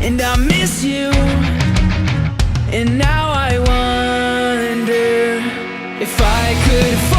and I miss you. And now I wonder if I could